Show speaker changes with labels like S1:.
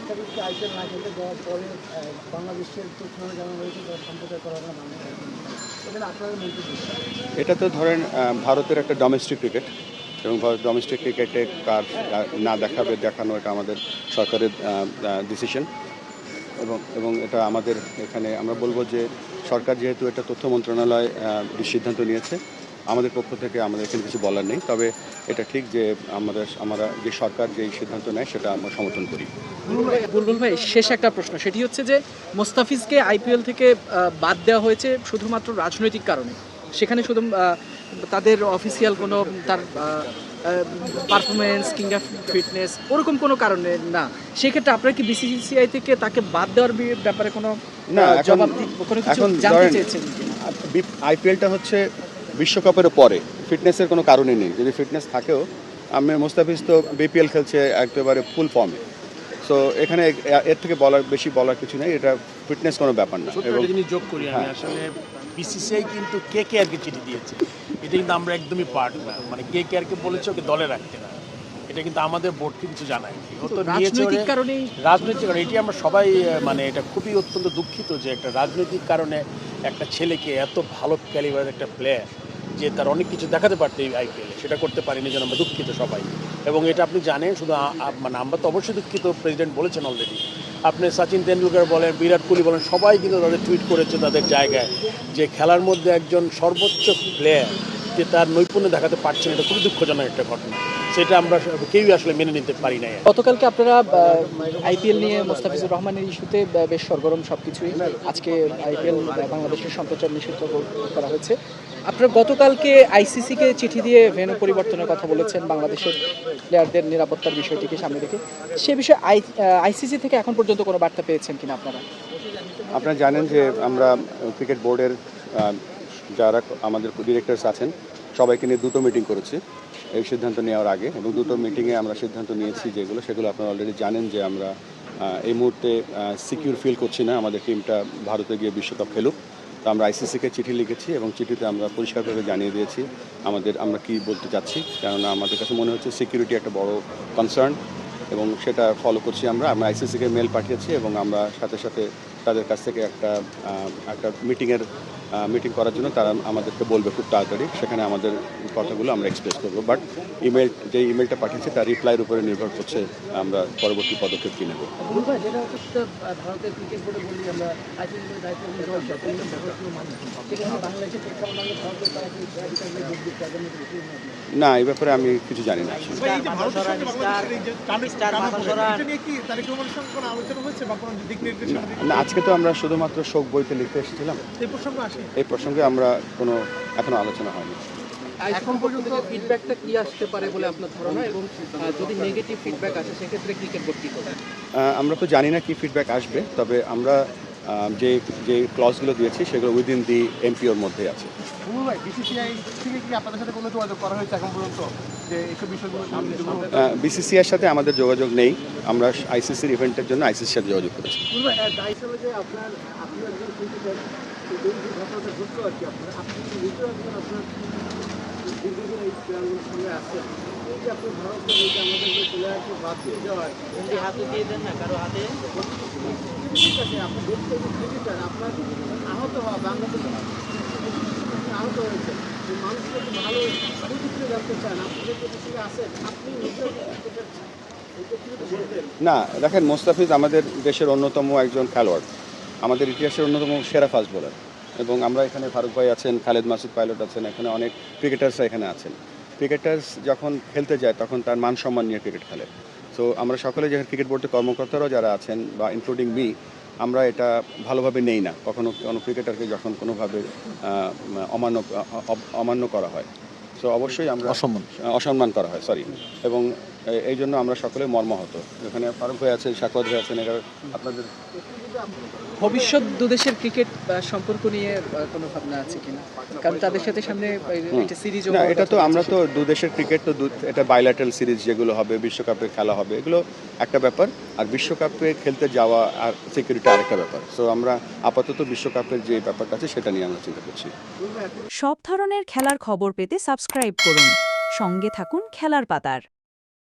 S1: মুস্তাফিজকে IPL না খেলতে দেওয়ার পরে বাংলাদেশের তথ্য জানা হয়েছে সম্প্রচার করা হবে না, এখানে আপনাদের মন্তব্য।
S2: এটা তো ধরেন ভারতের একটা ডোমেস্টিক ক্রিকেট এবং ডোমেস্টিক ক্রিকেটে কার না দেখাবে দেখানো এটা আমাদের সরকারের ডিসিশন এবং এটা আমাদের এখানে আমরা বলবো যে সরকার যেহেতু এটা তথ্য মন্ত্রণালয় সিদ্ধান্ত নিয়েছে, আমাদের পক্ষ থেকে আমাদের এখানে কিছু বলার নেই। তবে এটা ঠিক যে আমরা যে সরকার যেই সিদ্ধান্ত নেয় সেটা আমরা সমর্থন করি।
S3: বুলবুল ভাই, শেষ একটা প্রশ্ন, সেটি হচ্ছে যে মোস্তাফিজকে আইপিএল থেকে বাদ দেওয়া হয়েছে শুধুমাত্র রাজনৈতিক কারণে। সেখানে শুধু তাদের অফিসিয়াল কোনো তার পারফরমেন্স কিংবা ফিটনেস ওরকম কোনো কারণে না। সেক্ষেত্রে আপনারা কি বিসিসিআই থেকে তাকে বাদ দেওয়ার ব্যাপারে কোনো জবাব কোনো কিছু জানতে চেয়েছেন?
S2: আইপিএলটা হচ্ছে বিশ্বকাপের পরে, ফিটনেসের কোনো কারণই নেই। যদি ফিটনেস থাকেও মোস্তাফিজ তো বিপিএল খেলছে একেবারে ফুল ফর্মে। সো এখানে এর থেকে বেশি বলার কিছু নেই, এটা ফিটনেস কোনো ব্যাপার না।
S4: এবং যদি যোগ করি আমি আসলে বিসিসিআই কিন্তু কেকেআরকে চিঠি দিয়েছে, এটা কিন্তু আমরা একদমই পার্ট না, মানে কেকেআরকে বলেছে ওকে দলে রাখতে না, এটা কিন্তু আমাদের বোর্ডকে কিছু জানায়।
S3: রাজনৈতিক কারণেই
S4: এটি আমরা সবাই মানে এটা খুবই অত্যন্ত দুঃখিত যে একটা রাজনৈতিক কারণে একটা ছেলেকে এত ভালো ক্যালিবারের একটা প্লেয়ার যে তার অনেক কিছু দেখাতে পারতো এই আইপিএলে, সেটা করতে পারিনি জন্য আমরা দুঃখিত সবাই। এবং এটা আপনি জানেন, শুধু মানে আমরা তো অবশ্যই দুঃখিত, প্রেসিডেন্ট বলেছেন অলরেডি। আপনি সচিন তেন্ডুলকর বলেন, বিরাট কোহলি বলেন, সবাই কিন্তু তাদের টুইট করেছে তাদের জায়গায় যে খেলার মধ্যে একজন সর্বোচ্চ প্লেয়ার যে তার নৈপুণ্য দেখাতে পারছেন, এটা খুবই দুঃখজনক একটা ঘটনা। সেটা আমরা কেউই আসলে মেনে নিতে পারি না।
S3: গতকালকে আপনারা আইপিএল নিয়ে মোস্তাফিজুর রহমানের ইস্যুতে বেশ সরগরম সব কিছুই। আজকে আইপিএল বাংলাদেশের সম্প্রচার নিষিদ্ধ করা হয়েছে। আপনারা গতকালকে আইসিসিকে চিঠি দিয়ে ভেন্যু পরিবর্তনের কথা বলেছেন বাংলাদেশের প্লেয়ারদের নিরাপত্তার বিষয়টিকে সামনে রেখে। সে বিষয়ে আইসিসি থেকে এখন পর্যন্ত কোনো বার্তা পেয়েছেন কিনা আপনারা?
S2: আপনারা জানেন যে আমরা ক্রিকেট বোর্ডের যারা আমাদের ডিরেক্টরস আছেন সবাইকে নিয়ে দুটো মিটিং করেছি এই সিদ্ধান্ত নেওয়ার আগে, এবং দুটো মিটিংয়ে আমরা সিদ্ধান্ত নিয়েছি সেগুলো আপনারা অলরেডি জানেন যে আমরা এই মুহূর্তে সিকিউর ফিল করছি না আমাদের টিমটা ভারতে গিয়ে বিশ্বকাপ খেলুক। তো আমরা আইসিসিকে চিঠি লিখেছি এবং চিঠিতে আমরা পরিষ্কারভাবে জানিয়ে দিয়েছি আমরা কি বলতে চাচ্ছি, কেননা আমাদের কাছে মনে হচ্ছে সিকিউরিটি একটা বড় কনসার্ন এবং সেটা ফলো করছি। আমরা আইসিসিকে মেল পাঠিয়েছি এবং আমরা সাথে সাথে তাদের কাছ থেকে একটা মিটিং করার জন্য তারা আমাদেরকে বলবে খুব তাড়াতাড়ি, সেখানে আমাদের কথাগুলো আমরা এক্সপ্রেস করবো। বাট ইমেলটা পাঠিয়েছি তার রিপ্লাইয়ের উপরে নির্ভর করছে আমরা পরবর্তী পদক্ষেপ কী নেব।
S1: ভারতের ক্রিকেট বোর্ডে বলি আমরা
S2: না, এই ব্যাপারে আমি কিছু জানি না। না, আজকে তো আমরা শুধুমাত্র শোক বইতে লিখতে এসেছিলাম, এই প্রসঙ্গে আমরা এখনো আলোচনা হয়নি।
S3: এখন পর্যন্ত ফিডব্যাকটা কি আসতে পারে বলে আপনার ধারণা, এবং যদি নেগেটিভ ফিডব্যাক আসে সেক্ষেত্রে ক্রিকেট বোর্ড কী করবে?
S2: আমরা তো জানি না কি ফিডব্যাক আসবে, তবে আমরা যে ক্লজগুলো দিয়েছি সেগুলো উইদিন দি এমপিওর মধ্যে আছে। বিসিসিআইয়ের সাথে আমাদের যোগাযোগ নেই, আমরা আইসিসির ইভেন্টের জন্য আইসিসির সাথে যোগাযোগ করেছি। না, দেখেন, মোস্তাফিজ আমাদের দেশের অন্যতম একজন খেলোয়াড়, আমাদের ইতিহাসের অন্যতম সেরা ফাস্ট বোলার, এবং আমরা এখানে ফারুক ভাই আছেন, খালেদ মাসুদ পাইলট আছেন, এখানে অনেক ক্রিকেটার্সরা এখানে আছেন। ক্রিকেটার্স যখন খেলতে যায় তখন তার মান সম্মান নিয়ে ক্রিকেট খেলে। সো আমরা সকলে যেখানে ক্রিকেট বোর্ডের কর্মকর্তারাও যারা আছেন বা ইনক্লুডিং মি, আমরা এটা ভালোভাবে নেই না কোনো ক্রিকেটারকে যখন কোনোভাবে অমান্য করা হয়। সো অবশ্যই আমরা অসম্মান করা হয়, এবং এই জন্য আমরা সকলে মর্মাহত। এখানে ফারুক ভাই আছেন, সাকওয়াত ভাই আছেন, এখানে আপনাদের
S3: ভবিষ্যৎ দুদেশের ক্রিকেট সম্পর্ক নিয়ে কোনো ভাবনা আছে কিনা? কারণ তাদের সাথে সামনে একটা সিরিজ,
S2: না, এটা তো আমরা তো দুদেশের ক্রিকেট তো এটা বাইল্যাটারাল সিরিজ যেগুলো হবে, বিশ্বকাপে খেলা হবে, এগুলো একটা ব্যাপার, আর বিশ্বকাপে খেলতে যাওয়া আর সিকিউরিটি আরেকটা ব্যাপার। সো আমরা আপাতত বিশ্বকাপের যে ব্যাপারটা আছে সেটা নিয়ে আমরা চিন্তা করছি।
S5: সব ধরনের খেলার খবর পেতে সাবস্ক্রাইব করুন, সঙ্গে থাকুন খেলার পাতার।